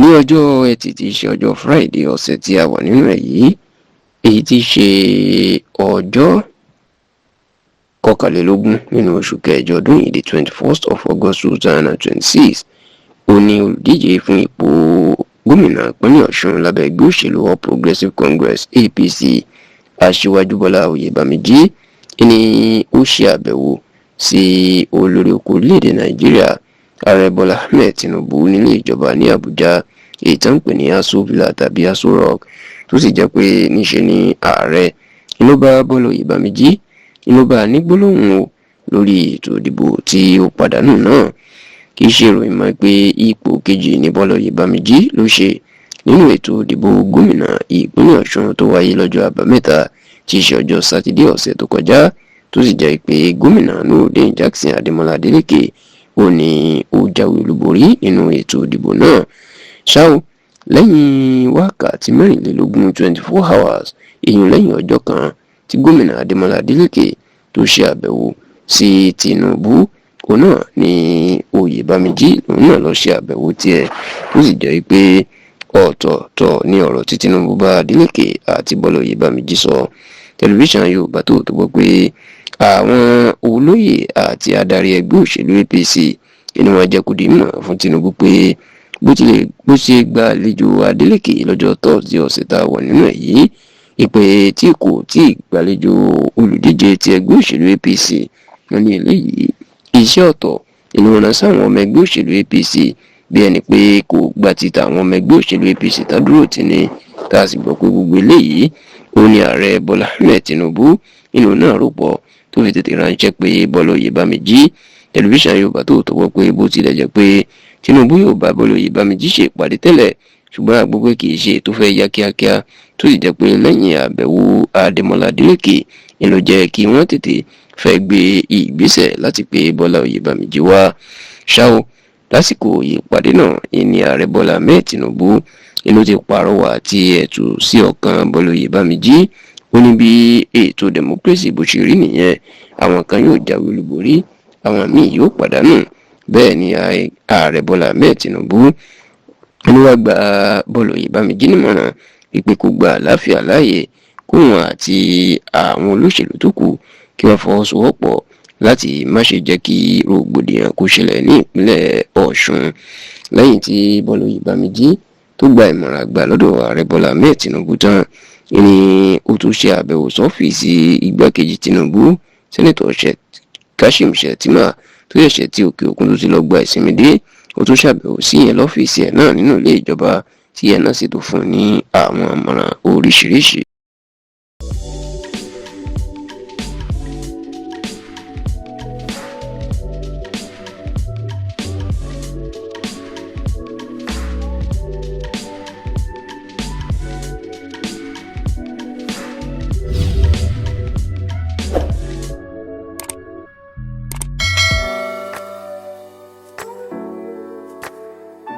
ní ọjọ́ ẹtì tí í ṣe ọjọ́ Friday ọ̀sẹ̀ tí a wà nínú ẹ̀ yìí, èyí tí í ṣe ọjọ́ kọkànlélógún nínú oṣù kẹjọ ọdún yìí, the 21st of August 2026, ó ní olùdíje fún ipò gómìnà ìpínlẹ̀ Ọ̀ṣun lábẹ́ ẹgbẹ́ òṣèlú All Progressives Congress APC Aṣíwájú Bọ́lá Oyèbámíjí ní ó ṣe àbẹ̀wò sí olórí oko orílẹ̀-èdè Nàìjíríà Ààrẹ Bọ́lá Ahmed Tinubu nílé ìjọba ní Àbújá, èyí tó ń pè ní Aso Villa tàbí Aso Rock, tó sì jẹ́ pé níṣe ni ààrẹ inú bá Bọ́lá Oyèbámíjí inú bá ní gbólóhùn o lórí ètò ìdìbò tí ó pàdánù náà. Kì í ṣe ìròyìn mọ́ pé ipò kejì ní Bọ́lá Oyèbámíjí ló ṣe nínú ètò ìdìbò gómìnà ìpínlẹ̀ Ọ̀ṣun tó wáyé lọ́jọ́ àbámẹ́ta tí í ṣe ọjọ́ sátidé ọ̀sẹ̀ tó kọjá, tó sì jẹ́ pé gómìnà Nurudeen Jackson Adémọ́lá Adélékè ó ní ó jáwé olúborí nínú ètò ìdìbò náà. ṣá o, lẹ́yìn wákàtí mẹ́rìnlélógún 24 hours, èyí lẹ́yìn ọjọ́ kan tí gómìnà Adémọ́lá Adélékè tó ṣe àbẹ̀wò sí Tinubu, òun náà ní Oyèbámíjí òun náà lọ ṣe àbẹ̀wò tiẹ̀, tó sì jẹ́ pé ọ̀tọ̀ọ̀tọ̀ ní ọ̀rọ̀ tí Tinubu bá Adélékè àti Bọ́lá Oyèbámíjí sọ. Tẹlifíṣàn Yorùbá tó gbọ́ pé àwọn olóyè àti adarí ẹgbẹ́ òṣèlú APC ni wọ́n jẹ́ kó di mọ̀ fún Tinubu pé bó ṣe gba àlejò Adélékè lọ́jọ́ Thursday ọ̀sẹ̀ tá a wà nínú ẹ̀ yìí, ìpè tí kò tí ì gbàlejò olùdíje ti ẹgbẹ́ òṣèlú APC wọn ní eléyìí iṣẹ́ ọ̀tọ̀ inú wọn sáwọn ọmọ ẹgbẹ́ òṣèlú APC, bí ẹni pé kò gba títà àwọn ọmọ ẹgbẹ́ òṣèlú APC tá dúró tì ní, tá a sì gbọ́ pé gbogbo eléyìí ó ní ààrẹ Bọ́lá Ahmed Tinubu inú náà rò pọ̀ tó fi tètè ránṣẹ́ pé Bọ́lá Oyèbámíjí. Tẹlifíṣàn Yorùbá tó gbọ́ pé bó tilẹ̀ jẹ́ pé Tinubu yóò bá Bọ́lá Oyèbámíjí ṣe ìpàdé tẹ́lẹ̀, ṣùgbọ́n àgbọ̀ pé kì í ṣe tó fẹ́ yá kíákíá, tó sì jẹ́ pé lẹ́yìn àbẹ̀wò Adémọ́lá Adélékè ni ló jẹ́ kí wọ́n tètè fẹ́ gbé ìgbésẹ̀ láti pé Bọ́lá Oyèbámíjí wá. ṣá o, lásìkò ìpàdé náà ní ààrẹ Bọ́lá Ahmed Tinubu ló ti pàrọwà àti ẹ̀tù sí ọkàn Bọ́lá Oyèbámíjí. Ó ní bí ètò democracy bó ṣe rí nìyẹn, àwọn kan yóò jáwé olúborí, àwọn míì yóò pàdánù. Bẹ́ẹ̀ ni ààrẹ Bọ́lá Ahmed Tinubu ló wá gba Bọ́lá Oyèbámíjí nímọ̀ràn wípé kó gba àlàáfíà láàyè kóhun àti àwọn olóṣèlú tó kù kí wọ́n fọwọ́sowọ́pọ̀ láti má ṣe jẹ́ kí rògbòdìyàn kó ṣẹlẹ̀ ní ìpínlẹ̀ Ọ̀ṣun. Lẹ́yìn tí Bọ́lá Oyèbámíjí tó gba ìmọ̀ràn àgbà lọ́dọ̀ ààrẹ Bọ́lá Ahmed Tinubu tán, ni ó tún ṣe àbẹ̀wò sọ́fíìsì igbákejì Tinubu, sẹ́nẹ̀tọ̀ Kashim Shettima, tó ṣẹ̀ṣẹ̀ tí òkè òkun tó ti lọ gba ìsinmi dé. Ó tún ṣàbẹ̀wò sí yẹn lọ́fíìsì ẹ̀ náà nínú ilé ìjọba tí ẹ̀ náà sì tó fún ní àwọn àmọ̀ràn oríṣiríṣi.